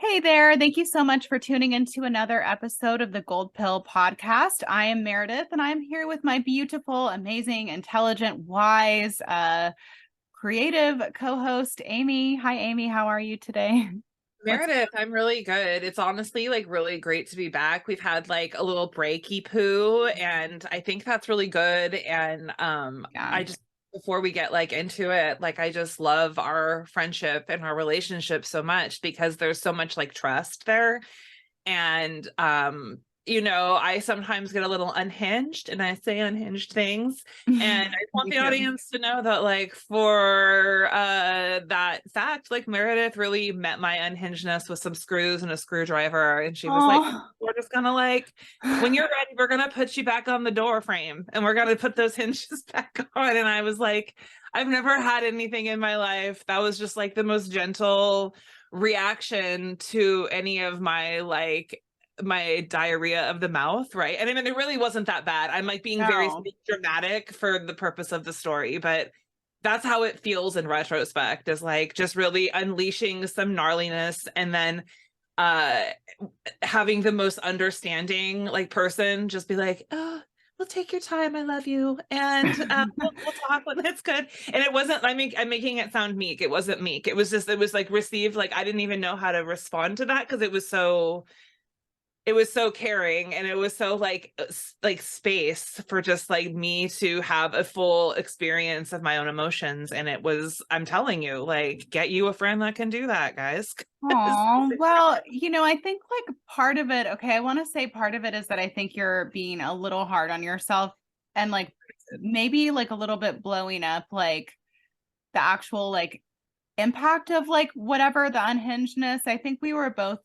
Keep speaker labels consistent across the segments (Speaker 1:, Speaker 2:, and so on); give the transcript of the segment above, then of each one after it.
Speaker 1: Hey there. Thank you so much for tuning into another episode of the Gold Pill podcast. I am Meredith and I'm here with my beautiful, amazing, intelligent, wise, creative co-host, Amy. Hi, Amy. How are you today?
Speaker 2: Meredith, I'm really good. It's honestly like really great to be back. We've had like a little breaky poo, and I think that's really good. And
Speaker 1: Yeah.
Speaker 2: I just before we get like into it, like I just love our friendship and our relationship so much because there's so much like trust there. And I sometimes get a little unhinged and I say unhinged things. And I want
Speaker 1: Me
Speaker 2: the
Speaker 1: too.
Speaker 2: audience to know that like for that fact, like Meredith really met my unhingedness with some screws and a screwdriver. And she was like,
Speaker 1: Oh.
Speaker 2: we're just gonna like when you're ready, we're gonna put you back on the door frame and we're gonna put those hinges back on. And I was like, I've never had anything in my life that was just like the most gentle reaction to any of my like my diarrhea of the mouth, right? And I mean, it really wasn't that bad. I'm like being very
Speaker 1: No.
Speaker 2: dramatic for the purpose of the story, but that's how it feels in retrospect, is like just really unleashing some gnarliness and then uh having the most understanding like person just be like, oh, we'll take your time, I love you, and we'll talk when it's good. And it wasn't, I'm making it sound meek. It wasn't meek. It was just, it was like received, like I didn't even know how to respond to that because it was so caring, and it was so like space for just like me to have a full experience of my own emotions. And it was, I'm telling you, like, get you a friend that can do that, guys.
Speaker 1: Oh, well, I think like part of it, okay, I want to say part of it is that I think you're being a little hard on yourself and like maybe like a little bit blowing up like the actual like impact of like whatever the unhingedness. I think we were both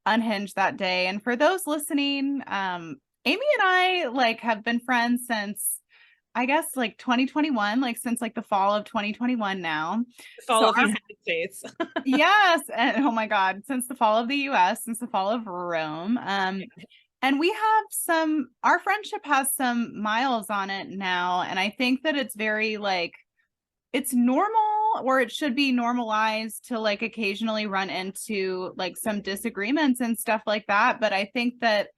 Speaker 1: unhinged that day. And for those listening, Amy and I like have been friends since I guess like 2021, like since like the fall of 2021 now.
Speaker 2: The
Speaker 1: So
Speaker 2: fall of the
Speaker 1: our
Speaker 2: United States.
Speaker 1: yes, and oh my God, since the fall of the US, since the fall of Rome. And we have our friendship has some miles on it now. And I think that it's very like it's normal, or it should be normalized to like occasionally run into like some disagreements and stuff like that. But I think that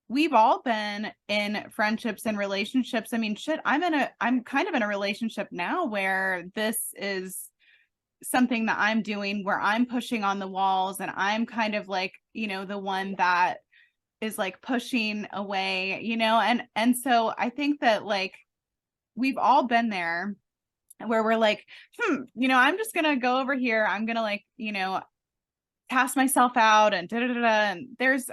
Speaker 1: we've all been in friendships and relationships. I mean, shit, I'm kind of in a relationship now where this is something that I'm doing where I'm pushing on the walls and I'm kind of like, the one that is like pushing away, and so I think that like we've all been there where we're like, I'm just gonna go over here. I'm gonna like, pass myself out and da da da. And there's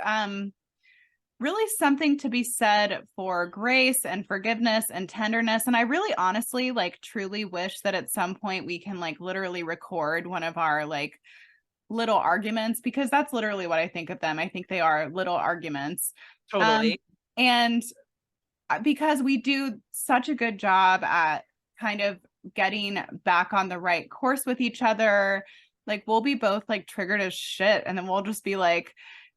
Speaker 1: really something to be said for grace and forgiveness and tenderness. And I really honestly like truly wish that at some point we can like literally record one of our like little arguments, because that's literally what I think of them. I think they are little arguments. Um,
Speaker 2: Totally.
Speaker 1: and because we do such a good job at kind of getting back on the right course with each other, like we'll be both like triggered as shit and then we'll just be like,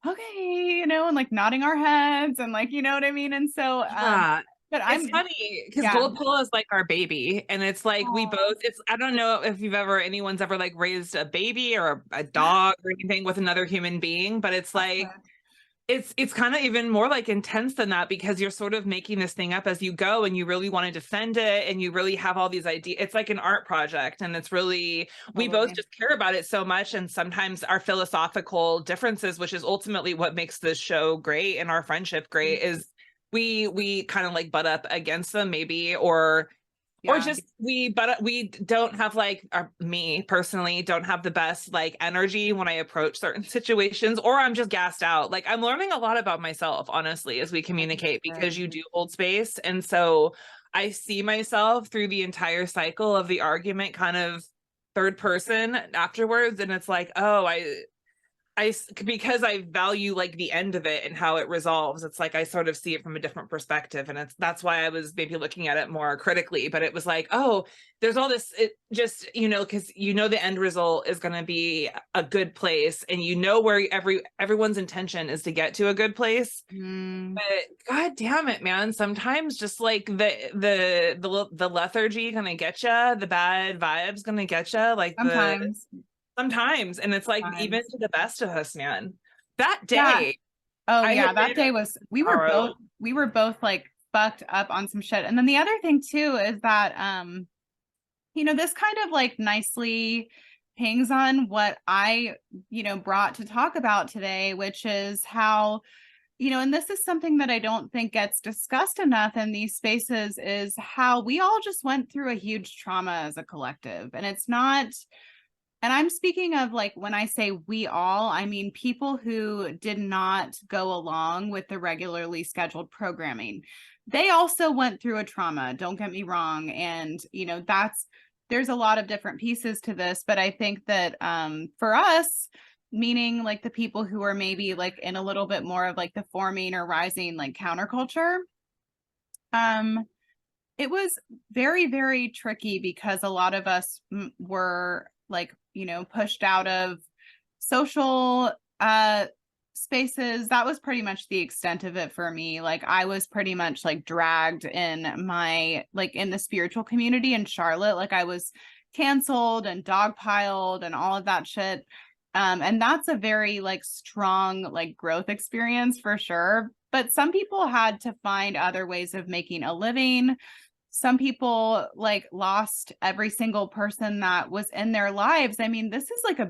Speaker 1: okay, and like nodding our heads and like, you know what I mean? And so
Speaker 2: Yeah.
Speaker 1: but
Speaker 2: It's
Speaker 1: I'm
Speaker 2: funny because
Speaker 1: yeah.
Speaker 2: Gold Pill is like our baby. And it's like we
Speaker 1: Aw.
Speaker 2: both, it's, I don't know if anyone's ever like raised a baby or a dog or anything with another human being, but it's like, it's kind of even more like intense than that because you're sort of making this thing up as you go and you really want to defend it and you really have all these ideas. It's like an art project, and it's really, we both
Speaker 1: Totally.
Speaker 2: just care about it so much. And sometimes our philosophical differences, which is ultimately what makes this show great and our friendship great, is we kind of like butt up against them maybe, or
Speaker 1: Yeah.
Speaker 2: just we don't have like, me personally don't have the best like energy when I approach certain situations, or I'm just gassed out. Like I'm learning a lot about myself, honestly, as we
Speaker 1: I think
Speaker 2: communicate,
Speaker 1: it's good.
Speaker 2: because you do hold space. And so I see myself through the entire cycle of the argument kind of third person afterwards, and it's like, oh, because I value like the end of it and how it resolves. It's like I sort of see it from a different perspective, and that's why I was maybe looking at it more critically. But it was like, oh, there's all this. It just, because the end result is going to be a good place, and where everyone's intention is to get to a good place.
Speaker 1: Mm,
Speaker 2: But god damn it, man, sometimes just like the lethargy gonna get you, the bad vibes gonna get you, like the
Speaker 1: sometimes.
Speaker 2: sometimes. And it's like, even
Speaker 1: Sometimes.
Speaker 2: to the best of us, man, that
Speaker 1: Yeah.
Speaker 2: day
Speaker 1: Oh
Speaker 2: I had
Speaker 1: yeah, that
Speaker 2: been
Speaker 1: day was
Speaker 2: sorrow.
Speaker 1: we were both like fucked up on some shit. And then the other thing too is that this kind of like nicely hangs on what I, brought to talk about today, which is how, and this is something that I don't think gets discussed enough in these spaces, is how we all just went through a huge trauma as a collective. And it's not, and I'm speaking of like, when I say we all, I mean people who did not go along with the regularly scheduled programming. They also went through a trauma, don't get me wrong. And, there's a lot of different pieces to this, but I think that for us, meaning like the people who are maybe like in a little bit more of like the forming or rising like counterculture, it was very, very tricky because a lot of us were like, pushed out of social spaces. That was pretty much the extent of it for me. Like I was pretty much like dragged in in the spiritual community in Charlotte. Like I was canceled and dogpiled and all of that shit. And that's a very like strong like growth experience for sure. But some people had to find other ways of making a living. Some people like lost every single person that was in their lives. I mean, this is like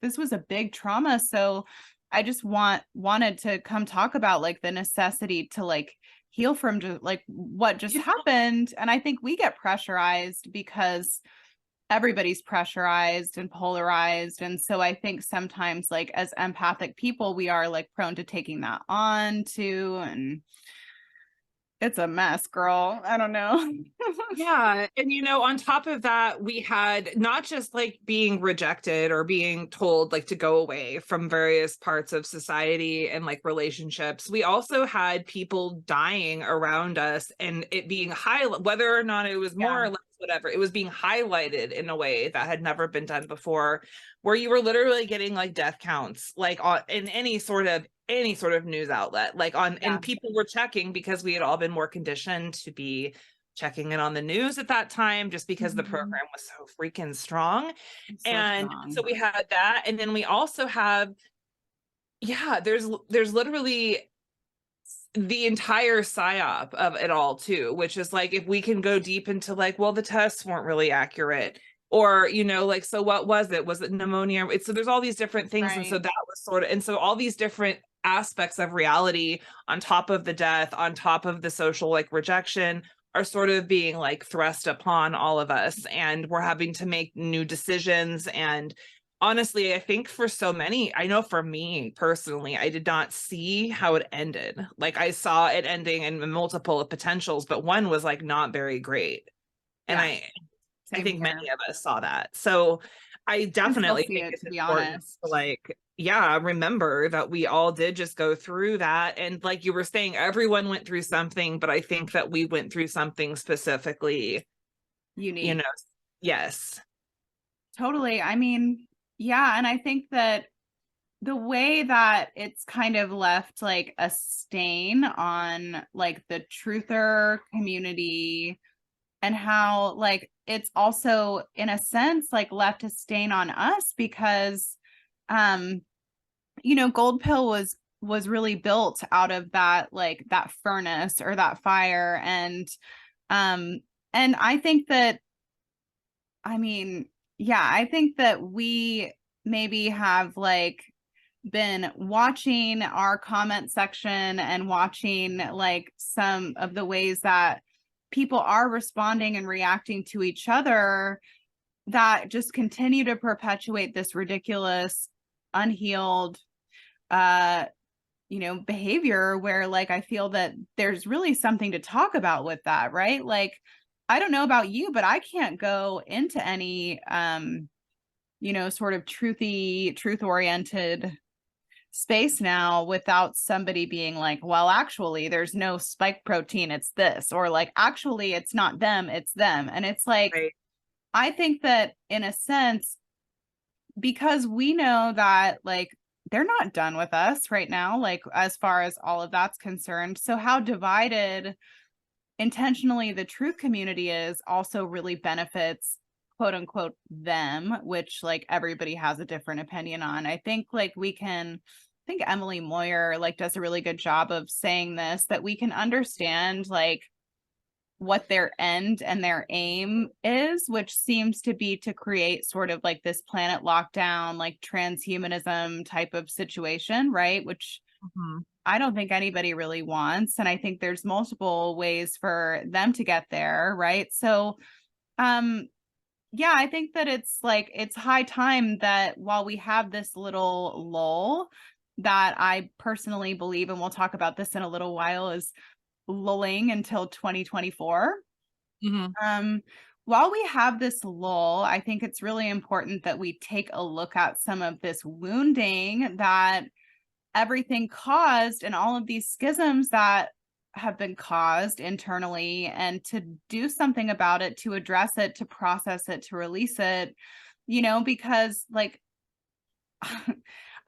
Speaker 1: this was a big trauma. So I just wanted to come talk about like the necessity to like heal from just like what just happened. And I think we get pressurized because everybody's pressurized and polarized. And so I think sometimes like as empathic people, we are like prone to taking that on too. And it's a mess, girl. I don't know.
Speaker 2: Yeah. And, on top of that, we had not just like being rejected or being told like to go away from various parts of society and like relationships. We also had people dying around us, and it being whether or not it was more or less whatever, it was being highlighted in a way that had never been done before, where you were literally getting like death counts, like in any sort of news outlet, and people were checking, because we had all been more conditioned to be checking in on the news at that time, just because the program was so freaking strong. So we had that. And then we also have, there's literally the entire psyop of it all too, which is like, if we can go deep into like, well, the tests weren't really accurate, or like, so what was it pneumonia? So there's all these different things. Right. And so that was sort of, and so all these different aspects of reality, on top of the death, on top of the social like rejection, are sort of being like thrust upon all of us, and we're having to make new decisions. And honestly, I think for so many, I know for me personally, I did not see how it ended. Like I saw it ending in multiple potentials, but one was like not very great. And I think many of us saw that. So I definitely think it's important to like, remember that we all did just go through that. And like you were saying, everyone went through something, but I think that we went through something specifically unique. Yes.
Speaker 1: Totally. I mean, yeah. And I think that the way that it's kind of left like a stain on like the truther community, and how like it's also in a sense like left a stain on us, because Gold Pill was really built out of that, like that furnace or that fire. And I think that, I think that we maybe have like been watching our comment section and watching like some of the ways that people are responding and reacting to each other, that just continue to perpetuate this ridiculous, unhealed, behavior, where like I feel that there's really something to talk about with that, right? Like, I don't know about you, but I can't go into any sort of truth-oriented space now without somebody being like, well, actually there's no spike protein, it's this, or like, actually it's not them, it's them. And it's like, right. I think that in a sense, because we know that like they're not done with us right now, like as far as all of that's concerned. So how divided intentionally the truth community is also really benefits quote unquote them, which like everybody has a different opinion on. I think like I think Emily Moyer like does a really good job of saying this, that we can understand like what their end and their aim is, which seems to be to create sort of like this planet lockdown, like transhumanism type of situation, right? Which I don't think anybody really wants. And I think there's multiple ways for them to get there, right? So, yeah, I think that it's like, it's high time that while we have this little lull that I personally believe, and we'll talk about this in a little while, is lulling until 2024. While we have this lull, I think it's really important that we take a look at some of this wounding that everything caused and all of these schisms that have been caused internally, and to do something about it, to address it, to process it, to release it, you know, because like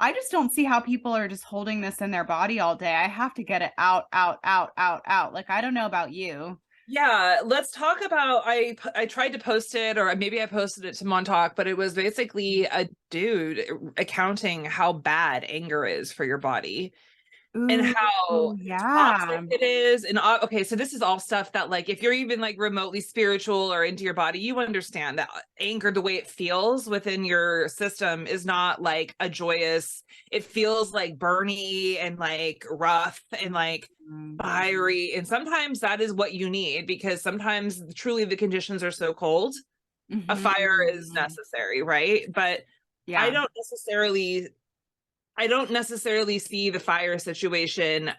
Speaker 1: I just don't see how people are just holding this in their body all day. I have to get it out, out, out, out, out. Like, I don't know about you.
Speaker 2: Yeah, let's talk about, I tried to post it, or maybe I posted it to Montauk, but it was basically a dude accounting how bad anger is for your body. And how
Speaker 1: Yeah.
Speaker 2: toxic it is. And okay, so this is all stuff that like if you're even like remotely spiritual or into your body, you understand that anger, the way it feels within your system, is not like a joyous, it feels like burny and like rough and like fiery. And sometimes that is what you need, because sometimes truly the conditions are so cold, a fire is necessary, right? But
Speaker 1: Yeah.
Speaker 2: I don't necessarily see the fire situation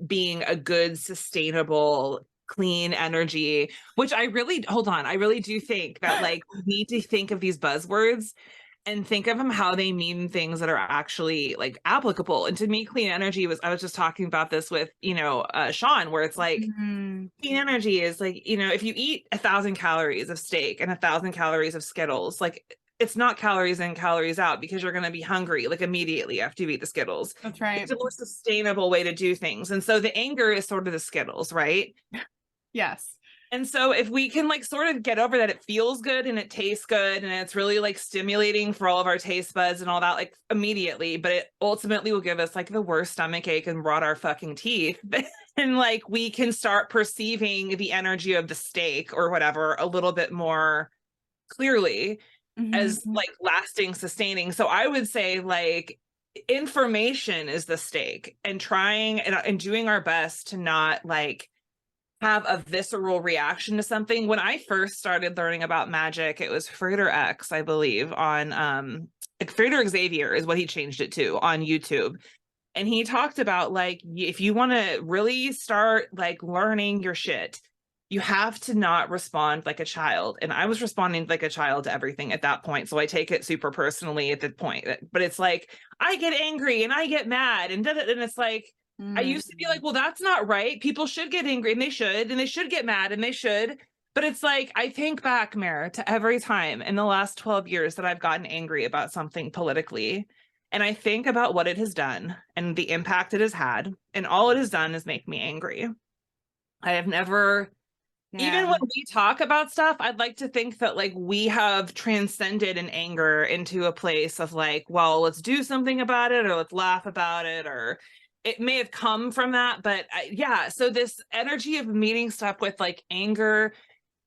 Speaker 2: being a good, sustainable, clean energy, which I really, hold on, I really do think that like we need to think of these buzzwords and think of them how they mean things that are actually like applicable. And to me, clean energy was, I was just talking about this with, Sean, where it's like, clean energy is like, if you eat 1,000 calories of steak and 1,000 calories of Skittles, like it's not calories in, calories out, because you're going to be hungry like immediately after you eat the Skittles.
Speaker 1: That's right.
Speaker 2: It's a more sustainable way to do things. And so the anger is sort of the Skittles, right?
Speaker 1: Yes.
Speaker 2: And so if we can like sort of get over that, it feels good and it tastes good and it's really like stimulating for all of our taste buds and all that, like immediately, but it ultimately will give us like the worst stomach ache and rot our fucking teeth. And like we can start perceiving the energy of the steak or whatever a little bit more clearly as like lasting, sustaining. So I would say like information is the steak, and trying and doing our best to not like have a visceral reaction to something. When I first started learning about magic, it was Frater X, I believe, on Frater Xavier is what he changed it to on YouTube. And he talked about like, if you want to really start like learning your shit, you have to not respond like a child. And I was responding like a child to everything at that point. So I take it super personally at that point. But it's like, I get angry and I get mad and it's like, I used to be like, well, that's not right. People should get angry and they should get mad and they should. But it's like, I think back, Mare, to every time in the last 12 years that I've gotten angry about something politically. And I think about what it has done and the impact it has had. And all it has done is make me angry. I have never, even when we talk about stuff, I'd like to think that like we have transcended in anger into a place of like, well, let's do something about it, or let's laugh about it, or it may have come from that. But yeah, so this energy of meeting stuff with like anger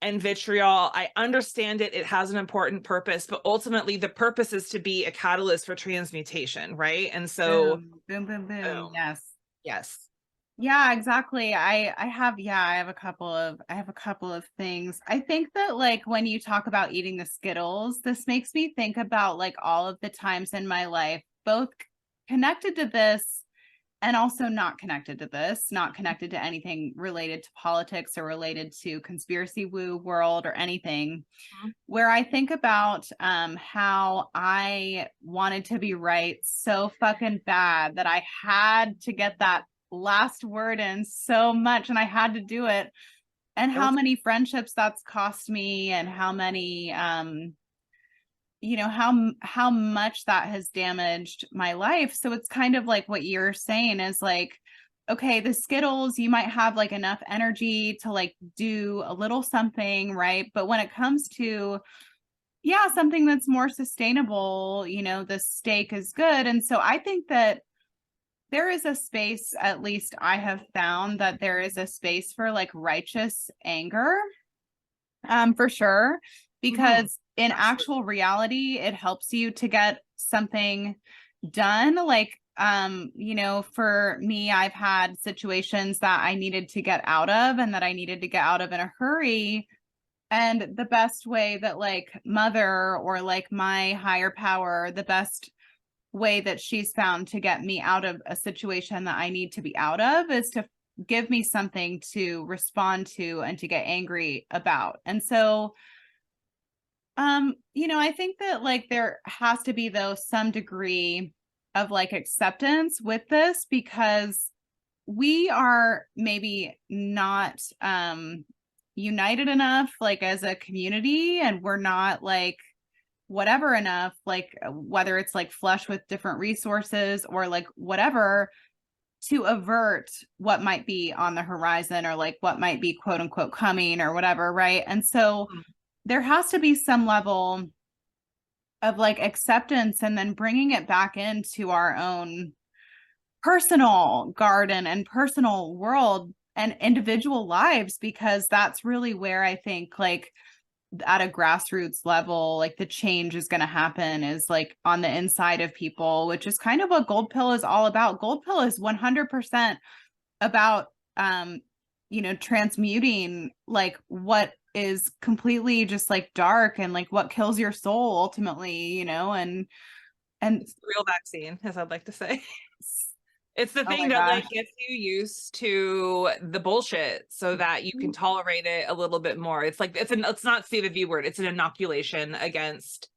Speaker 2: and vitriol, I understand it. It has an important purpose, but ultimately the purpose is to be a catalyst for transmutation, right? And so
Speaker 1: boom, boom, boom.
Speaker 2: boom.
Speaker 1: Yes. Yeah, exactly. I have a couple of things. I think that like when you talk about eating the Skittles, this makes me think about like all of the times in my life, both connected to this and also not connected to this, not connected to anything related to politics or related to conspiracy woo world or anything, where I think about how I wanted to be right so fucking bad that I had to get that last word in so much, and I had to do it, and how many friendships that's cost me, and how many how much that has damaged my life. So it's kind of like what you're saying is like, okay, the Skittles, you might have like enough energy to like do a little something, right? But when it comes to yeah, something that's more sustainable, the stake is good. And so I think that there is a space, at least I have found that there is a space for like righteous anger, for sure, because in
Speaker 2: Absolutely.
Speaker 1: actual reality, it helps you to get something done. Like, for me, I've had situations that I needed to get out of and that I needed to get out of in a hurry. And the best way that like mother or like my higher power, the best way that she's found to get me out of a situation that I need to be out of is to give me something to respond to and to get angry about. And so, I think that like there has to be though some degree of like acceptance with this, because we are maybe not united enough like as a community, and we're not like whatever enough, like whether it's like flush with different resources or like whatever, to avert what might be on the horizon or like what might be quote unquote coming or whatever, right? And so there has to be some level of like acceptance and then bringing it back into our own personal garden and personal world and individual lives, because that's really where I think like at a grassroots level, like the change is going to happen is like on the inside of people, which is kind of what Gold Pill is all about. Gold Pill is 100% about, transmuting like what is completely just like dark and like what kills your soul ultimately, and
Speaker 2: It's the real vaccine, as I'd like to say. It's the
Speaker 1: oh
Speaker 2: thing
Speaker 1: my
Speaker 2: that like
Speaker 1: gosh.
Speaker 2: gets you used to the bullshit so that you can tolerate it a little bit more. It's like it's not say the V word, it's an inoculation against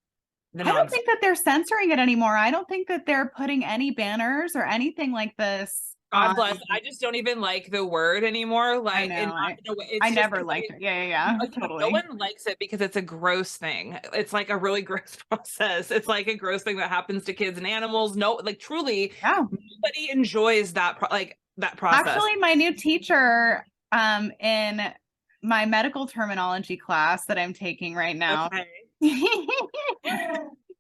Speaker 2: the
Speaker 1: I don't
Speaker 2: nonsense.
Speaker 1: think that they're censoring it anymore. I don't think that they're putting any banners or anything like this
Speaker 2: God
Speaker 1: on.
Speaker 2: bless. I just don't even like the word anymore.
Speaker 1: I
Speaker 2: Like, and
Speaker 1: know.
Speaker 2: not in a way,
Speaker 1: I
Speaker 2: it's just
Speaker 1: never
Speaker 2: because
Speaker 1: liked it. Yeah,
Speaker 2: no
Speaker 1: totally.
Speaker 2: one likes it because it's a gross thing. It's like a really gross process. It's like a gross thing that happens to kids and animals. No, like truly,
Speaker 1: Yeah.
Speaker 2: nobody enjoys that process.
Speaker 1: Actually, my new teacher in my medical terminology class that I'm taking right now,
Speaker 2: Okay.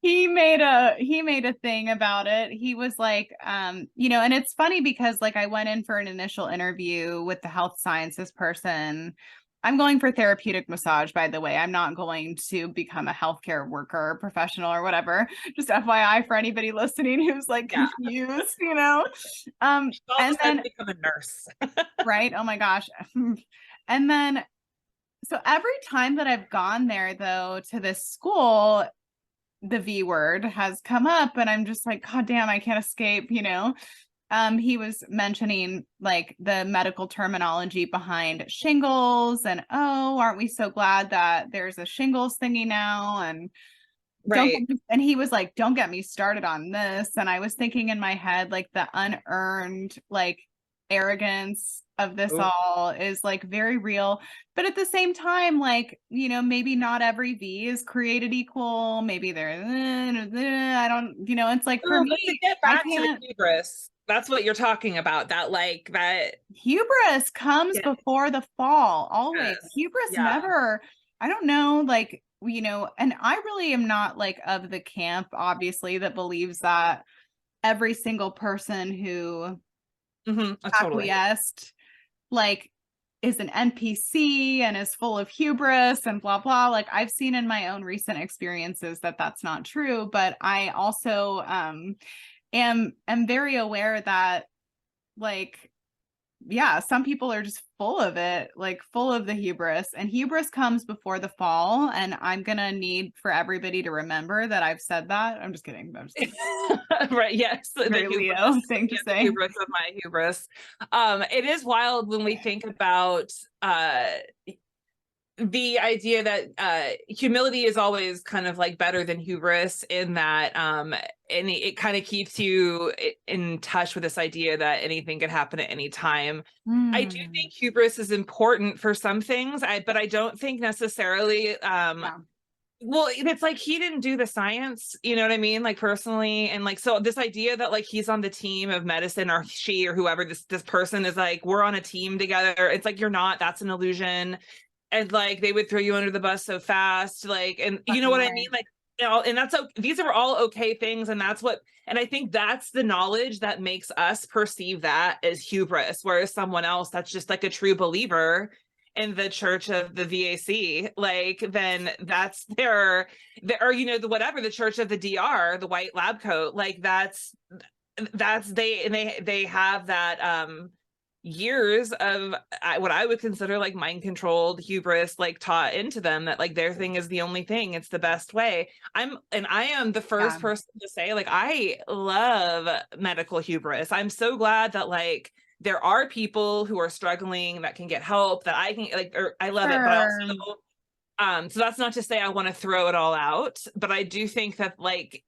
Speaker 1: he made a thing about it. He was like, and it's funny because like I went in for an initial interview with the health sciences person. I'm going for therapeutic massage, by the way. I'm not going to become a healthcare worker, professional, or whatever. Just FYI for anybody listening who's like
Speaker 2: Yeah.
Speaker 1: confused.
Speaker 2: All of
Speaker 1: And
Speaker 2: a sudden
Speaker 1: then
Speaker 2: become a nurse.
Speaker 1: right, oh my gosh. And then so every time that I've gone there though to this school, the V word has come up and I'm just like, God damn, I can't escape. He was mentioning like the medical terminology behind shingles and, oh, aren't we so glad that there's a shingles thingy now? And
Speaker 2: Right.
Speaker 1: and he was like, don't get me started on this. And I was thinking in my head, like the unearned like arrogance of this
Speaker 2: Ooh.
Speaker 1: all is like very real. But at the same time, like, maybe not every V is created equal. Maybe I don't, it's like for
Speaker 2: Ooh, but to
Speaker 1: me,
Speaker 2: get
Speaker 1: I
Speaker 2: back to the
Speaker 1: can't.
Speaker 2: hubris, that's what you're talking about. That like that.
Speaker 1: Hubris comes
Speaker 2: Yes.
Speaker 1: before the fall, always.
Speaker 2: Yes.
Speaker 1: Hubris
Speaker 2: Yeah.
Speaker 1: never, I don't know, like, and I really am not like of the camp, obviously, that believes that every single person who
Speaker 2: Totally.
Speaker 1: acquiesced, like, is an NPC and is full of hubris and blah, blah. Like, I've seen in my own recent experiences that that's not true. But I also am very aware that, like, yeah, some people are just full of it, like full of the hubris, and hubris comes before the fall. And I'm gonna need for everybody to remember that I've said that. I'm just kidding. I'm just kidding.
Speaker 2: Right. Yes. The
Speaker 1: Very Leo
Speaker 2: hubris.
Speaker 1: thing to
Speaker 2: Yeah, the
Speaker 1: say.
Speaker 2: hubris of my hubris. It is wild when we think about the idea that humility is always kind of like better than hubris in that and it kind of keeps you in touch with this idea that anything could happen at any time. I do think hubris is important for some things, but I don't think necessarily
Speaker 1: Yeah.
Speaker 2: well, it's like he didn't do the science, you know what I mean? Like personally, and like so this idea that like he's on the team of medicine or she or whoever this person is like, we're on a team together. It's like you're not, that's an illusion. and like they would throw you under the bus so fast, like, and you know what I mean, like, you know, and that's these are all okay things, and that's what, and I think that's the knowledge that makes us perceive that as hubris, whereas someone else that's just like a true believer in the church of the VAC, like, then that's their, or you know, the whatever, the church of the DR, the white lab coat, like that's they, and they have that years of what I would consider like mind controlled hubris, like taught into them that like their thing is the only thing, it's the best way. I am the first person to say, like, I love medical hubris. I'm so glad that like there are people who are struggling that can get help, that I can like, or I love it, but also so that's not to say I want to throw it all out, but I do think that like,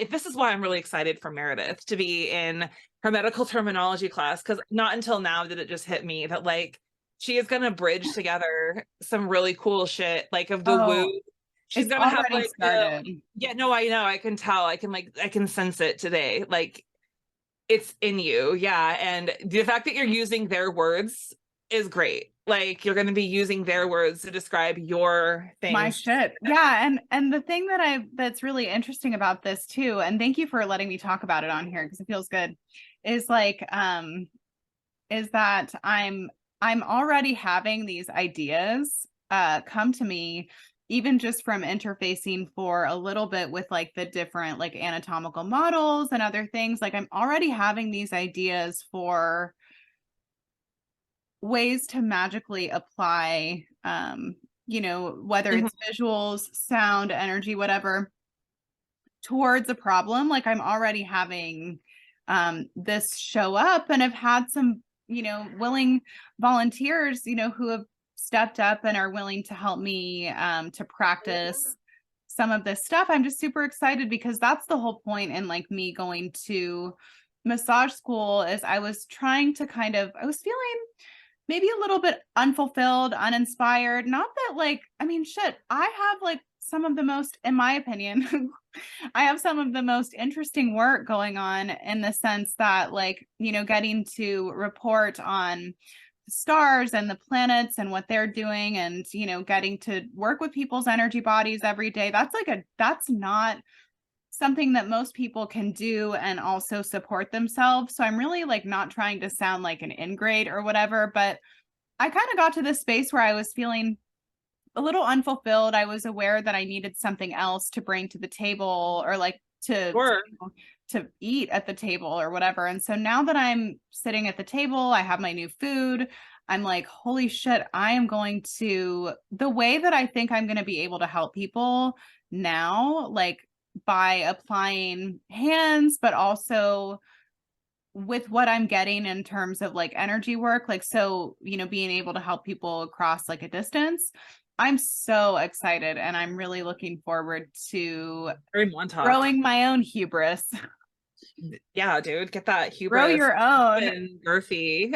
Speaker 2: this is why I'm really excited for Meredith to be in her medical terminology class, because not until now did it just hit me that like she is going to bridge together some really cool shit, like of the woo. She's going to have like yeah, no, I know, I can tell, I can sense it today, like it's in you. Yeah. And the fact that you're using their words is great. Like you're going to be using their words to describe your thing.
Speaker 1: My shit. Yeah. And the thing that's really interesting about this too, and thank you for letting me talk about it on here because it feels good, is like, is that I'm already having these ideas come to me, even just from interfacing for a little bit with like the different like anatomical models and other things. Like I'm already having these ideas for ways to magically apply, you know, whether it's visuals, sound, energy, whatever, towards a problem. Like I'm already having this show up, and I've had some, you know, willing volunteers, you know, who have stepped up and are willing to help me to practice some of this stuff. I'm just super excited because that's the whole point in like me going to massage school, is I was trying to I was feeling maybe a little bit unfulfilled, uninspired. Not that like, I mean, shit, I have like some of the most, in my opinion, I have some of the most interesting work going on, in the sense that like, you know, getting to report on the stars and the planets and what they're doing, and, you know, getting to work with people's energy bodies every day. That's not something that most people can do and also support themselves. So I'm really like not trying to sound like an ingrate or whatever, but I kind of got to this space where I was feeling a little unfulfilled. I was aware that I needed something else to bring to the table, or like to eat at the table or whatever. And so now that I'm sitting at the table, I have my new food, I'm like, holy shit, I am going to, the way that I think I'm going to be able to help people now, like by applying hands, but also with what I'm getting in terms of like energy work, like, so, you know, being able to help people across like a distance. I'm so excited, and I'm really looking forward to growing my own hubris.
Speaker 2: Yeah, dude, get that hubris.
Speaker 1: Grow your own.
Speaker 2: Girthy.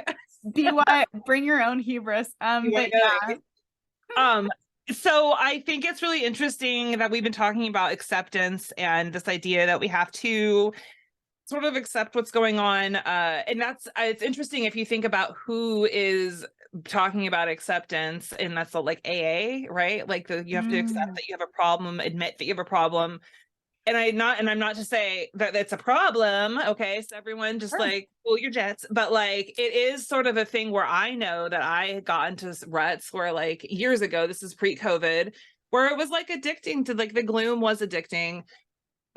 Speaker 1: Bring your own hubris. But
Speaker 2: yeah. So I think it's really interesting that we've been talking about acceptance and this idea that we have to sort of accept what's going on. And that's, it's interesting if you think about who is talking about acceptance, and that's like AA, right? Like you have to accept that you have a problem, admit that you have a problem. And I'm not to say that it's a problem. Okay. So everyone just like cool your jets, but like, it is sort of a thing where I know that I got into ruts where like years ago, this is pre-COVID, where it was like addicting to, like, the gloom was addicting.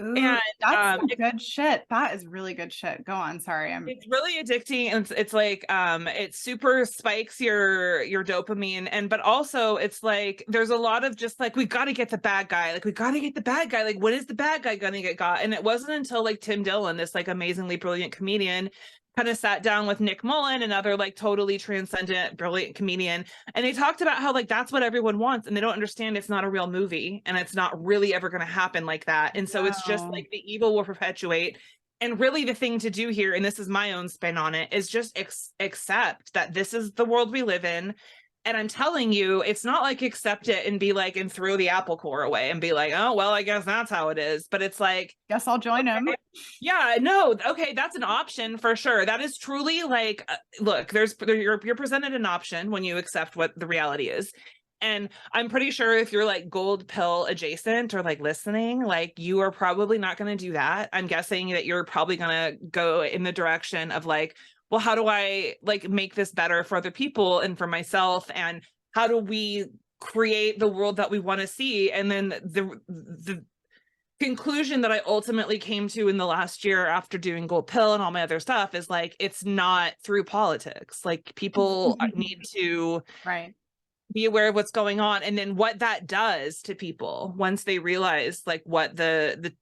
Speaker 1: Ooh, and that's some good shit. That is really good shit. Go on. Sorry.
Speaker 2: It's really addicting, and it's like it super spikes your dopamine, and but also it's like there's a lot of just like, we got to get the bad guy, like when is the bad guy gonna get got? And it wasn't until like Tim Dillon, this like amazingly brilliant comedian, kind of sat down with Nick Mullen, another like totally transcendent, brilliant comedian. And they talked about how like, that's what everyone wants. And they don't understand it's not a real movie, and it's not really ever going to happen like that. And so it's just like the evil will perpetuate. And really the thing to do here, and this is my own spin on it, is just accept that this is the world we live in. And I'm telling you, it's not like accept it and be like, and throw the apple core away and be like, oh, well, I guess that's how it is. But it's like,
Speaker 1: guess I'll join him.
Speaker 2: Yeah, no. Okay. That's an option for sure. That is truly like, look, you're presented an option when you accept what the reality is. And I'm pretty sure if you're like gold pill adjacent or like listening, like you are probably not going to do that. I'm guessing that you're probably going to go in the direction of like, well, how do I like make this better for other people and for myself? And how do we create the world that we want to see? And then the conclusion that I ultimately came to in the last year after doing gold pill and all my other stuff is like, it's not through politics. Like people need to
Speaker 1: Right.
Speaker 2: be aware of what's going on, and then what that does to people once they realize like what the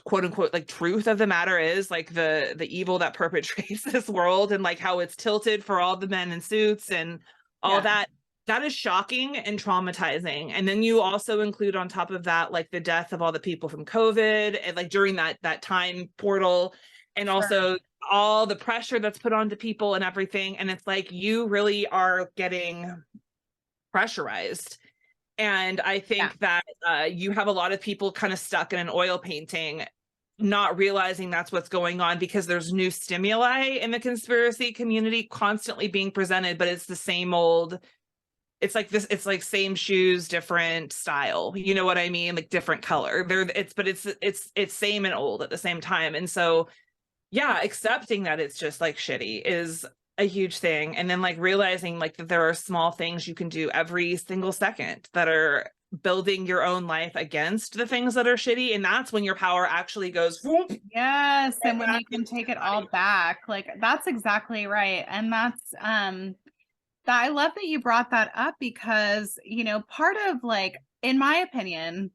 Speaker 2: quote unquote like truth of the matter is, like the evil that perpetrates this world, and like how it's tilted for all the men in suits and all that. That is shocking and traumatizing. And then you also include on top of that like the death of all the people from COVID and like during that time portal, and also all the pressure that's put onto people and everything. And it's like you really are getting pressurized. And I think that you have a lot of people kind of stuck in an oil painting, not realizing that's what's going on because there's new stimuli in the conspiracy community constantly being presented, but it's the same old, it's like this, it's like same shoes, different style. You know what I mean? Like different color. It's same and old at the same time. And so, yeah, accepting that it's just like shitty is a huge thing. And then like realizing like that there are small things you can do every single second that are building your own life against the things that are shitty. And that's when your power actually goes whoop.
Speaker 1: Yes, and when you can take it all back. Like that's exactly right. And that's that I love that you brought that up because, you know, part of like, in my opinion,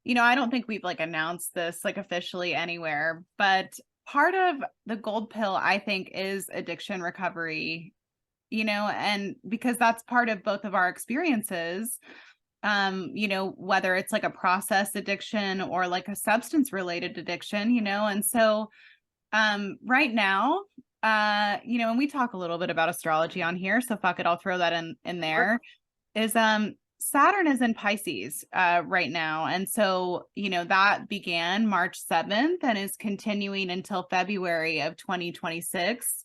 Speaker 1: you know, I don't think we've like announced this like officially anywhere, but part of the gold pill, I think, is addiction recovery, you know, and because that's part of both of our experiences, you know, whether it's like a process addiction or like a substance related addiction, you know, and so right now, you know, and we talk a little bit about astrology on here, so fuck it, I'll throw that in there. Is Saturn is in Pisces right now, and so you know that began March 7th and is continuing until February of 2026.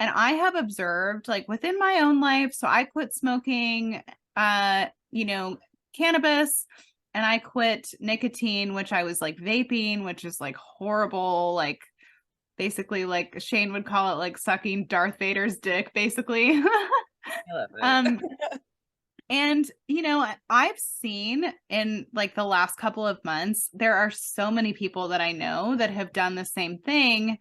Speaker 1: And I have observed, like within my own life, so I quit smoking, you know, cannabis, and I quit nicotine, which I was like vaping, which is like horrible, like basically like Shane would call it like sucking Darth Vader's dick, basically.
Speaker 2: I love it.
Speaker 1: And you know, I've seen in like the last couple of months, there are so many people that I know that have done the same thing.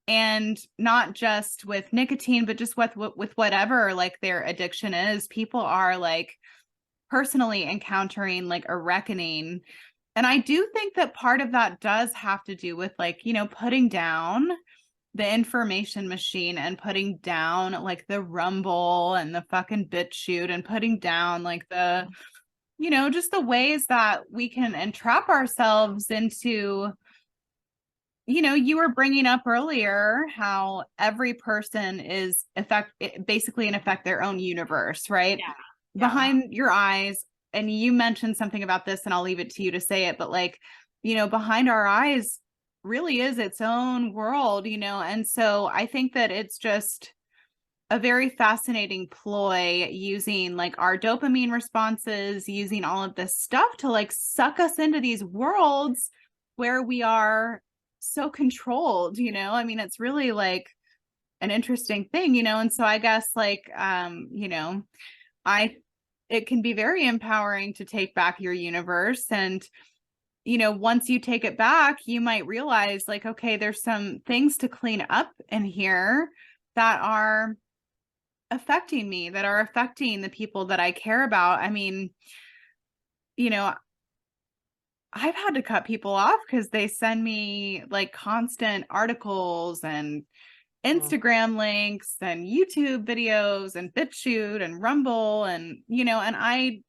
Speaker 1: And not just with nicotine, but just with whatever like their addiction is. People are like personally encountering like a reckoning. And I do think that part of that does have to do with like, you know, putting down the information machine and putting down like the Rumble and the fucking BitChute and putting down like the, you know, just the ways that we can entrap ourselves into, you know, you were bringing up earlier how every person is basically in effect their own universe, right? Behind your eyes. And you mentioned something about this, and I'll leave it to you to say it, but like, you know, behind our eyes really is its own world, you know? And so I think that it's just a very fascinating ploy using like our dopamine responses, using all of this stuff to like suck us into these worlds where we are so controlled, you know? I mean, it's really like an interesting thing, you know? And so I guess like, you know, it can be very empowering to take back your universe. And, you know, once you take it back, you might realize like, okay, there's some things to clean up in here that are affecting me, that are affecting the people that I care about. I mean, you know, I've had to cut people off because they send me like constant articles and Instagram links and YouTube videos and BitChute and Rumble and, you know, and I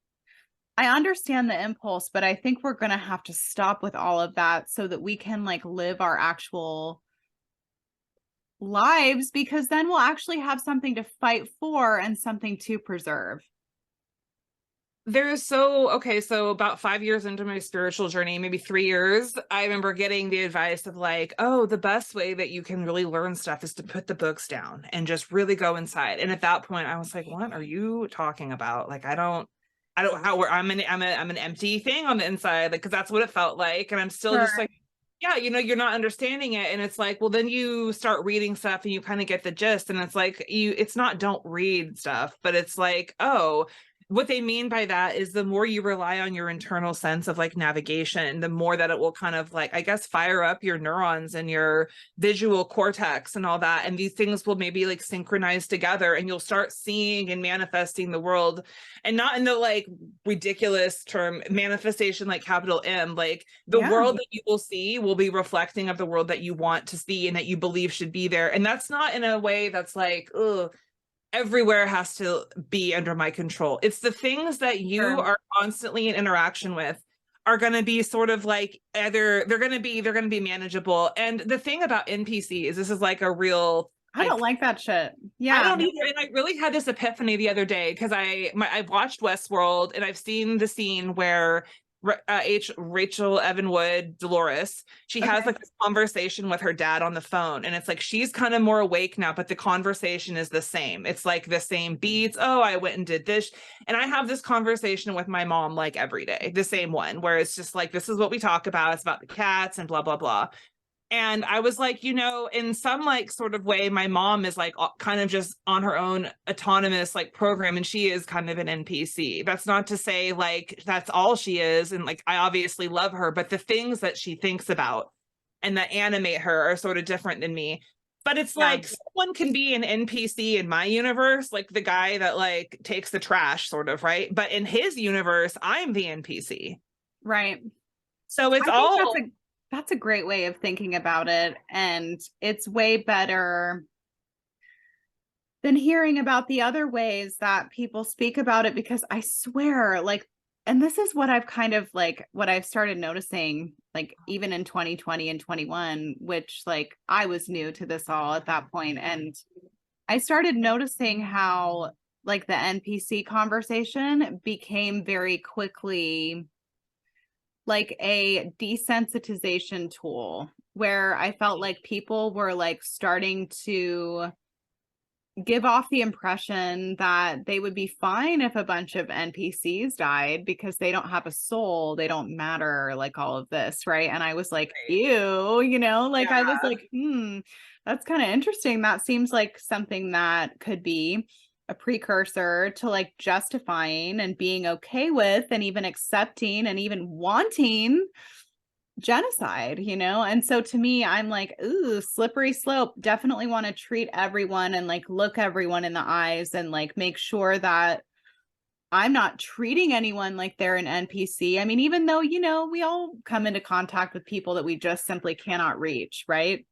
Speaker 1: understand the impulse, but I think we're going to have to stop with all of that so that we can like live our actual lives, because then we'll actually have something to fight for and something to preserve.
Speaker 2: So about 5 years into my spiritual journey, maybe 3 years, I remember getting the advice of like, oh, the best way that you can really learn stuff is to put the books down and just really go inside. And at that point I was like, what are you talking about? Like, I don't I don't how I'm an empty thing on the inside, like, because that's what it felt like. And I'm still just
Speaker 1: Sure.
Speaker 2: like, yeah, you're not understanding it. And it's like, well, then you start reading stuff and you kind of get the gist. And it's like, it's not don't read stuff, but it's like, oh, what they mean by that is the more you rely on your internal sense of like navigation, the more that it will kind of like, I guess, fire up your neurons and your visual cortex and all that. And these things will maybe like synchronize together and you'll start seeing and manifesting the world, and not in the like ridiculous term manifestation, like capital M, like the
Speaker 1: Yeah.
Speaker 2: world that you will see will be reflecting of the world that you want to see and that you believe should be there. And that's not in a way that's like, oh, everywhere has to be under my control. It's the things that you
Speaker 1: Sure.
Speaker 2: are constantly in interaction with are going to be sort of like either they're going to be manageable. And the thing about NPC is this is like a real,
Speaker 1: I don't like that shit.
Speaker 2: I
Speaker 1: Yeah.
Speaker 2: don't either. And I really had this epiphany the other day because I've watched Westworld and I've seen the scene where Rachel Evan-Wood, Dolores, she has like this conversation with her dad on the phone. And it's like she's kind of more awake now, but the conversation is the same. It's like the same beats. Oh, I went and did this. And I have this conversation with my mom like every day, the same one, where it's just like, this is what we talk about. It's about the cats and blah, blah, blah. And I was like, in some like sort of way, my mom is like kind of just on her own autonomous like program. And she is kind of an NPC. That's not to say like that's all she is. And like, I obviously love her, but the things that she thinks about and that animate her are sort of different than me. But it's like someone can be an NPC in my universe, like the guy that like takes the trash sort of, right? But in his universe, I'm the NPC.
Speaker 1: Right.
Speaker 2: So it's
Speaker 1: I
Speaker 2: all
Speaker 1: think that's a great way of thinking about it. And it's way better than hearing about the other ways that people speak about it, because I swear, like, and this is what I've kind of like, what I've started noticing, like, even in 2020 and 21, which like I was new to this all at that point. And I started noticing how like the NPC conversation became very quickly like a desensitization tool, where I felt like people were like starting to give off the impression that they would be fine if a bunch of NPCs died because they don't have a soul, they don't matter, like all of this, right? And I was like, ew, like I was like, that's kind of interesting. That seems like something that could be a precursor to like justifying and being okay with and even accepting and even wanting genocide, and so to me, I'm like, ooh, slippery slope. Definitely want to treat everyone and like look everyone in the eyes and like make sure that I'm not treating anyone like they're an NPC. I mean, even though, we all come into contact with people that we just simply cannot reach, right?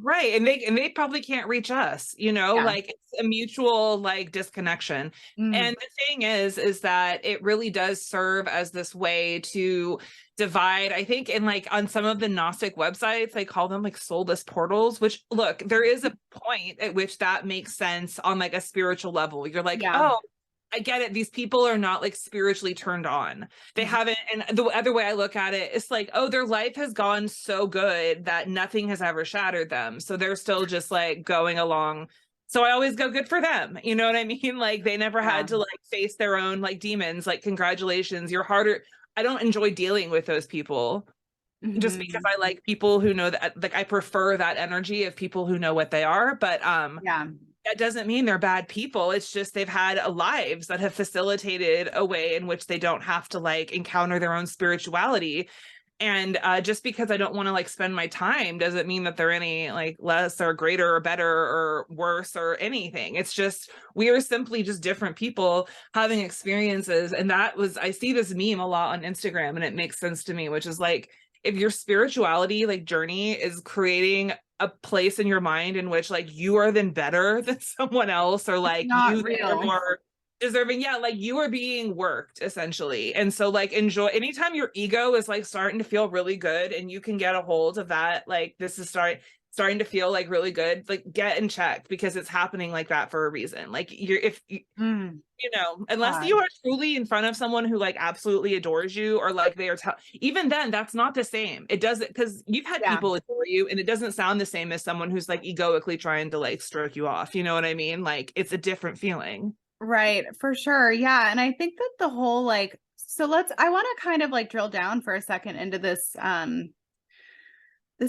Speaker 2: Right. And they probably can't reach us, like it's a mutual like disconnection. And the thing is that it really does serve as this way to divide. I think in like on some of the Gnostic websites, they call them like soulless portals, which look, there is a point at which that makes sense on like a spiritual level. You're like, oh, I get it. These people are not like spiritually turned on. They haven't. And the other way I look at it, it's like, oh, their life has gone so good that nothing has ever shattered them. So they're still just like going along. So I always go, good for them. You know what I mean? Like they never had to like face their own like demons. Like, congratulations, you're harder. I don't enjoy dealing with those people just because I like people who know that, like I prefer that energy of people who know what they are. But that doesn't mean they're bad people. It's just they've had lives that have facilitated a way in which they don't have to like encounter their own spirituality. And just because I don't want to like spend my time doesn't mean that they're any like less or greater or better or worse or anything. It's just we are simply just different people having experiences. And I see this meme a lot on Instagram, and it makes sense to me, which is like, if your spirituality like journey is creating a place in your mind in which like you are then better than someone else, or like you are more deserving, like you are being worked essentially. And so like enjoy anytime your ego is like starting to feel really good and you can get a hold of that, like this is starting to feel like really good, like get in check, because it's happening like that for a reason. Like unless you are truly in front of someone who like absolutely adores you, or like they are even then that's not the same. It doesn't, because you've had people adore you and it doesn't sound the same as someone who's like egoically trying to like stroke you off, you know what I mean? Like it's a different feeling.
Speaker 1: Right, for sure. Yeah. And I think that the whole like, so I want to kind of like drill down for a second into this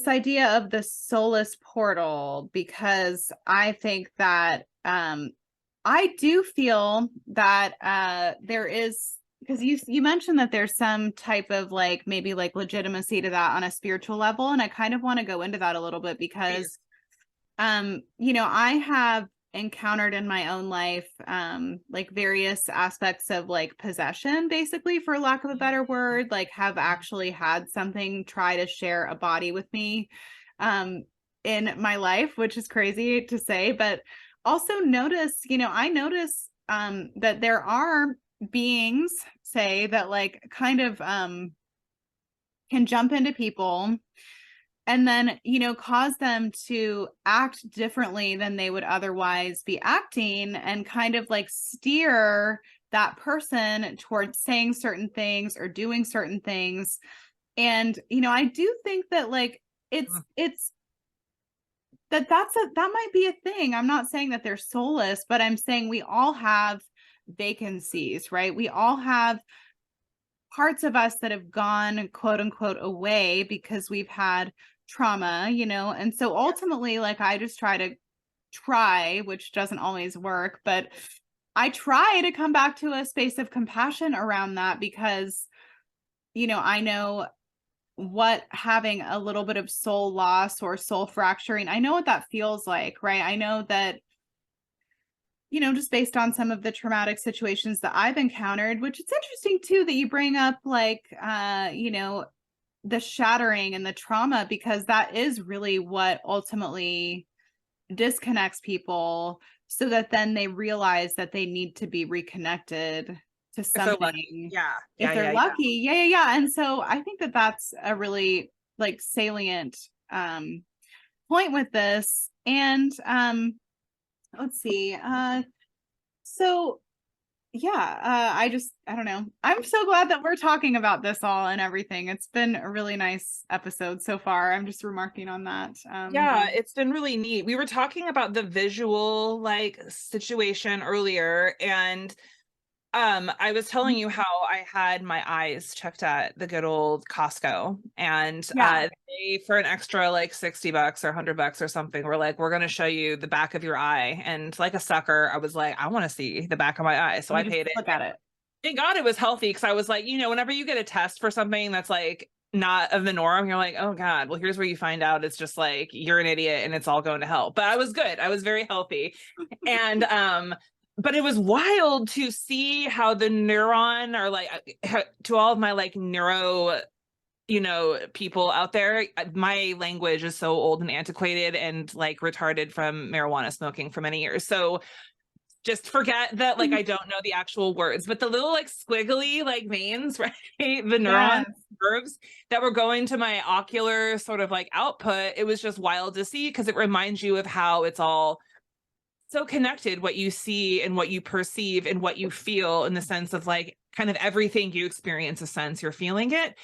Speaker 1: idea of the soulless portal, because I think that I do feel that there is, because you mentioned that there's some type of like maybe like legitimacy to that on a spiritual level, and I kind of want to go into that a little bit because I have encountered in my own life like various aspects of like possession, basically, for lack of a better word, like have actually had something try to share a body with me in my life, which is crazy to say. But also I notice that there are beings, say, that like kind of can jump into people and then cause them to act differently than they would otherwise be acting, and kind of like steer that person towards saying certain things or doing certain things. And I do think that like it's that might be a thing. I'm not saying that they're soulless, but I'm saying we all have vacancies, right? We all have parts of us that have gone, quote unquote, away because we've had trauma, and so ultimately, like, I just try, which doesn't always work, but I try to come back to a space of compassion around that, because I know what having a little bit of soul loss or soul fracturing, I know what that feels like, right? I know that just based on some of the traumatic situations that I've encountered, which it's interesting too that you bring up like, the shattering and the trauma, because that is really what ultimately disconnects people, so that then they realize that they need to be reconnected to
Speaker 2: If they're lucky.
Speaker 1: something.
Speaker 2: Yeah.
Speaker 1: If
Speaker 2: Yeah.
Speaker 1: they're
Speaker 2: Yeah. Yeah.
Speaker 1: lucky. Yeah. And so I think that that's a really like salient point with this. And let's see. So yeah, I don't know. I'm so glad that we're talking about this all and everything. It's been a really nice episode so far. I'm just remarking on that.
Speaker 2: Yeah, it's been really neat. We were talking about the visual like situation earlier, and I was telling you how I had my eyes checked at the good old Costco, and
Speaker 1: Yeah.
Speaker 2: they, for an extra like $60 or $100 or something, were like, we're going to show you the back of your eye. And like a sucker, I was like, I want to see the back of my eye. So
Speaker 1: Let
Speaker 2: I
Speaker 1: me just
Speaker 2: paid it.
Speaker 1: look at it.
Speaker 2: Thank God it was healthy, because I was like, whenever you get a test for something that's like not of the norm, you're like, oh God, well, here's where you find out it's just like you're an idiot and it's all going to hell. But I was good. I was very healthy. And but it was wild to see how the neuron, or like to all of my like neuro people out there, my language is so old and antiquated and like retarded from marijuana smoking for many years. So just forget that, like, I don't know the actual words, but the little like squiggly like veins, right? The neurons,
Speaker 1: Yes.
Speaker 2: nerves that were going to my ocular sort of like output. It was just wild to see, because it reminds you of how it's all so connected, what you see and what you perceive and what you feel, in the sense of like kind of everything you experience a sense, you're feeling it.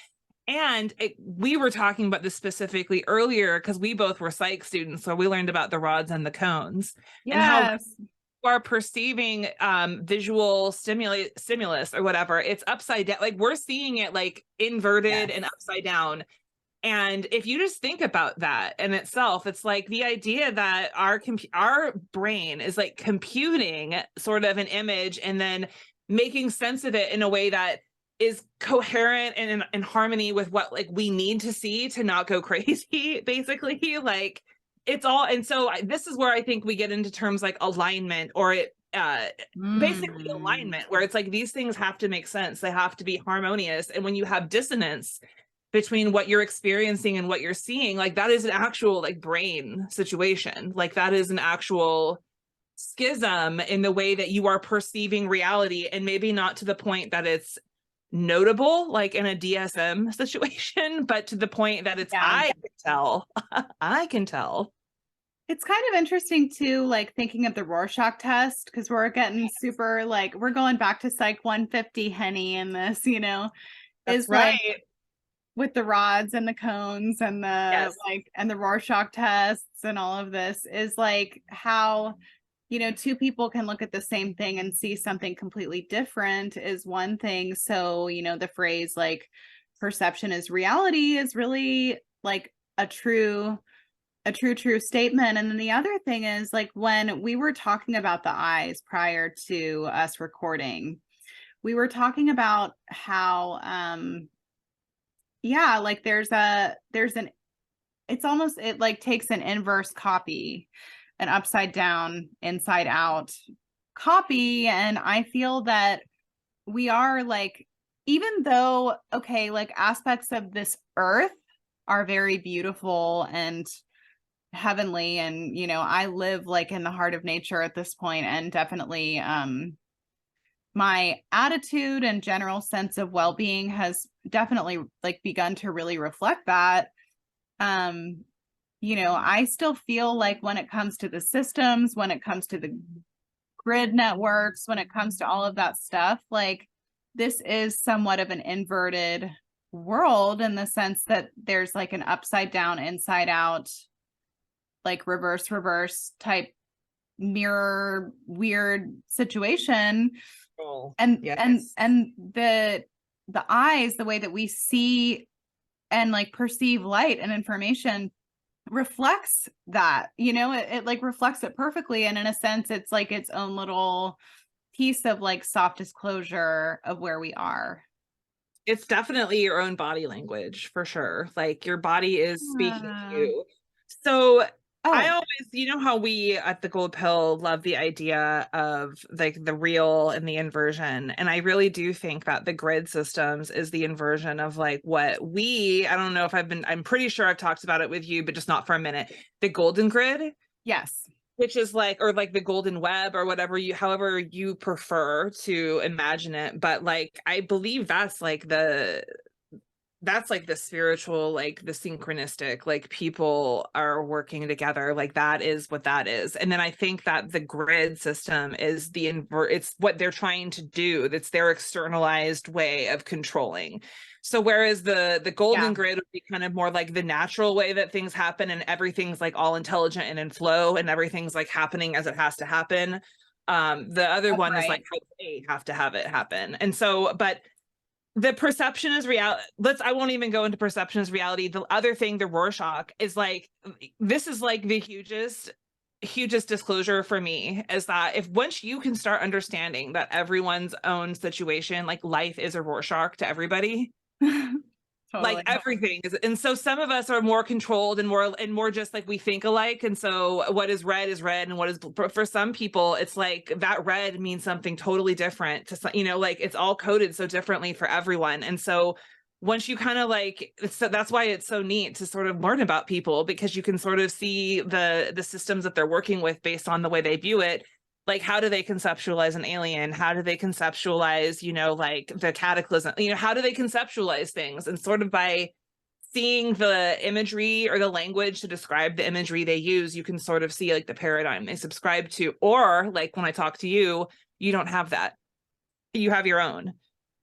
Speaker 2: And we were talking about this specifically earlier because we both were psych students, so we learned about the rods and the cones, and how
Speaker 1: Yes.
Speaker 2: are perceiving visual stimulus or whatever, it's upside down. Like, we're seeing it like inverted and upside down. And if you just think about that in itself, it's like the idea that our brain is like computing sort of an image and then making sense of it in a way that is coherent and in harmony with what like we need to see to not go crazy, basically. Like, it's all. And so this is where I think we get into terms like alignment, or basically alignment, where it's like these things have to make sense, they have to be harmonious. And when you have dissonance between what you're experiencing and what you're seeing, like, that is an actual like brain situation. Like, that is an actual schism in the way that you are perceiving reality, and maybe not to the point that it's notable like in a DSM situation, but to the point that it's I can tell. I can tell.
Speaker 1: It's kind of interesting too, like thinking of the Rorschach test, because we're getting super like we're going back to Psych 150 Henny in this,
Speaker 2: That's
Speaker 1: is
Speaker 2: right.
Speaker 1: like with the rods and the cones and the
Speaker 2: Yes.
Speaker 1: like and the Rorschach tests and all of this, is like how you know, two people can look at the same thing and see something completely different is one thing. So, you know, the phrase like perception is reality is really like a true statement. And then the other thing is like when we were talking about the eyes prior to us recording, we were talking about how yeah, like there's an it's almost, it like takes an inverse copy, an upside down, inside out copy. And I feel that we are like, even though, okay, like aspects of this earth are very beautiful and heavenly, and you know, I live like in the heart of nature at this point, and definitely my attitude and general sense of well-being has definitely like begun to really reflect that. um you know, I still feel like when it comes to the systems, when it comes to the grid networks, when it comes to all of that stuff, like this is somewhat of an inverted world in the sense that there's like an upside down, inside out, like reverse type mirror weird situation.
Speaker 2: Oh,
Speaker 1: and
Speaker 2: yes.
Speaker 1: and the eyes, the way that we see and like perceive light and information reflects that, you know, it like reflects it perfectly. And in a sense, it's like its own little piece of like soft disclosure of where we are.
Speaker 2: It's definitely your own body language for sure. Like your body is speaking to
Speaker 1: Uh,
Speaker 2: you. So I
Speaker 1: oh,
Speaker 2: always, you know how we at the Gold Pill love the idea of like the real and the inversion. And I really do think that the grid systems is the inversion of like what I don't know if I'm pretty sure I've talked about it with you, but just not for a minute. The golden grid,
Speaker 1: yes.
Speaker 2: which is like, or like the golden web or whatever however you prefer to imagine it. But like, I believe that's like the spiritual, like the synchronistic, like people are working together, like that is what that is. And then I think that the grid system is it's what they're trying to do, that's their externalized way of controlling. So whereas the golden
Speaker 1: Yeah,
Speaker 2: grid would be kind of more like the natural way that things happen, and everything's like all intelligent and in flow, and everything's like happening as it has to happen. The other
Speaker 1: that's
Speaker 2: one is
Speaker 1: right.
Speaker 2: like how they have to have it happen. And so, but the perception is reality. I won't even go into perception as reality. The other thing, the Rorschach, is like, this is like the hugest disclosure for me, is that if once you can start understanding that everyone's own situation, like life is a Rorschach to everybody, like
Speaker 1: Totally.
Speaker 2: everything is. And so some of us are more controlled and more just like we think alike, and so what is red, and what is, for some people it's like that red means something totally different to some, you know, like it's all coded so differently for everyone. And so once you kind of like, that's why it's so neat to sort of learn about people, because you can sort of see the systems that they're working with based on the way they view it. Like, how do they conceptualize an alien? How do they conceptualize, you know, like the cataclysm? You know, how do they conceptualize things? And sort of by seeing the imagery or the language to describe the imagery they use, you can sort of see like the paradigm they subscribe to. Or like when I talk to you, you don't have that. You have your own.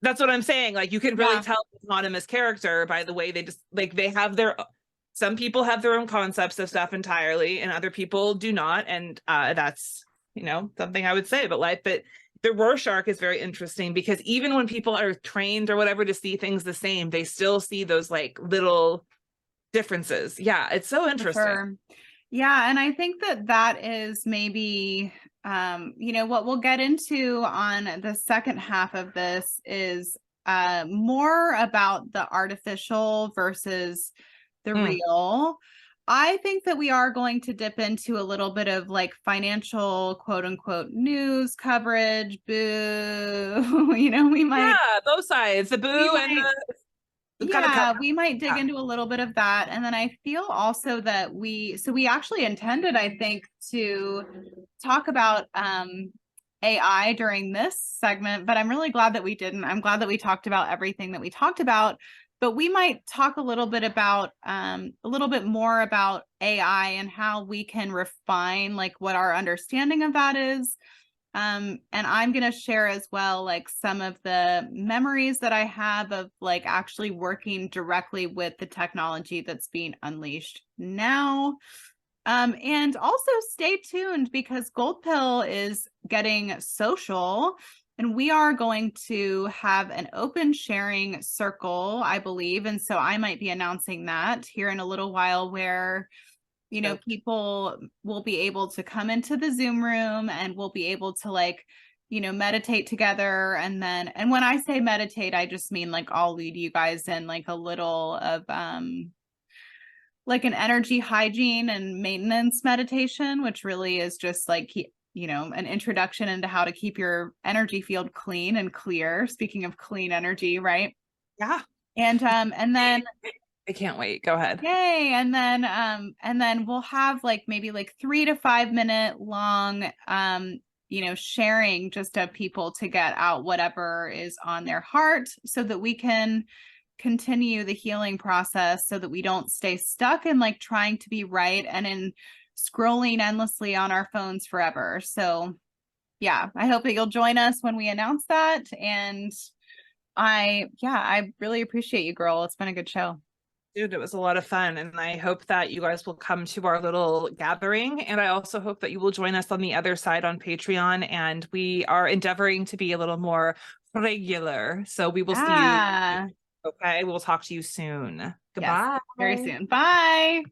Speaker 2: That's what I'm saying. Like you can really
Speaker 1: Yeah,
Speaker 2: tell an anonymous character by the way they just like they have their, some people have their own concepts of stuff entirely, and other people do not. And that's, you know, something I would say about life. But the Rorschach is very interesting because even when people are trained or whatever to see things the same, they still see those like little differences. Yeah, it's so
Speaker 1: for
Speaker 2: interesting.
Speaker 1: sure. Yeah, and I think that that is maybe you know, what we'll get into on the second half of this is more about the artificial versus the
Speaker 2: Mm.
Speaker 1: real. I think that we are going to dip into a little bit of like financial quote unquote news coverage. Boo. You know,
Speaker 2: Yeah, both sides, the
Speaker 1: we
Speaker 2: boo and
Speaker 1: might
Speaker 2: the gotta
Speaker 1: yeah,
Speaker 2: cover.
Speaker 1: we might dig
Speaker 2: Yeah.
Speaker 1: into a little bit of that. And then I feel also that we actually intended, I think, to talk about AI during this segment, but I'm really glad that we didn't. I'm glad that we talked about everything that we talked about, but we might talk a little bit about a little bit more about AI and how we can refine like what our understanding of that is. And I'm going to share as well, like some of the memories that I have of like actually working directly with the technology that's being unleashed now. And also stay tuned because Gold Pill is getting social, and we are going to have an open sharing circle, I believe. And so I might be announcing that here in a little while, where, you know, people will be able to come into the Zoom room and we'll be able to, like, you know, meditate together. And when I say meditate, I just mean like I'll lead you guys in like a little of like an energy hygiene and maintenance meditation, which really is just like, you know, an introduction into how to keep your energy field clean and clear. Speaking of clean energy, right?
Speaker 2: Yeah.
Speaker 1: And then
Speaker 2: I can't wait. Go ahead.
Speaker 1: yay. And then we'll have like maybe like 3 to 5 minute long you know, sharing just of people to get out whatever is on their heart, so that we can continue the healing process, so that we don't stay stuck in like trying to be right and in scrolling endlessly on our phones forever. So yeah, I hope that you'll join us when we announce that. And I really appreciate you, girl. It's been a good show.
Speaker 2: Dude, it was a lot of fun. And I hope that you guys will come to our little gathering. And I also hope that you will join us on the other side on Patreon. And we are endeavoring to be a little more regular. So we will see you. Okay. We'll talk to you soon. Goodbye.
Speaker 1: Yes, very soon. Bye.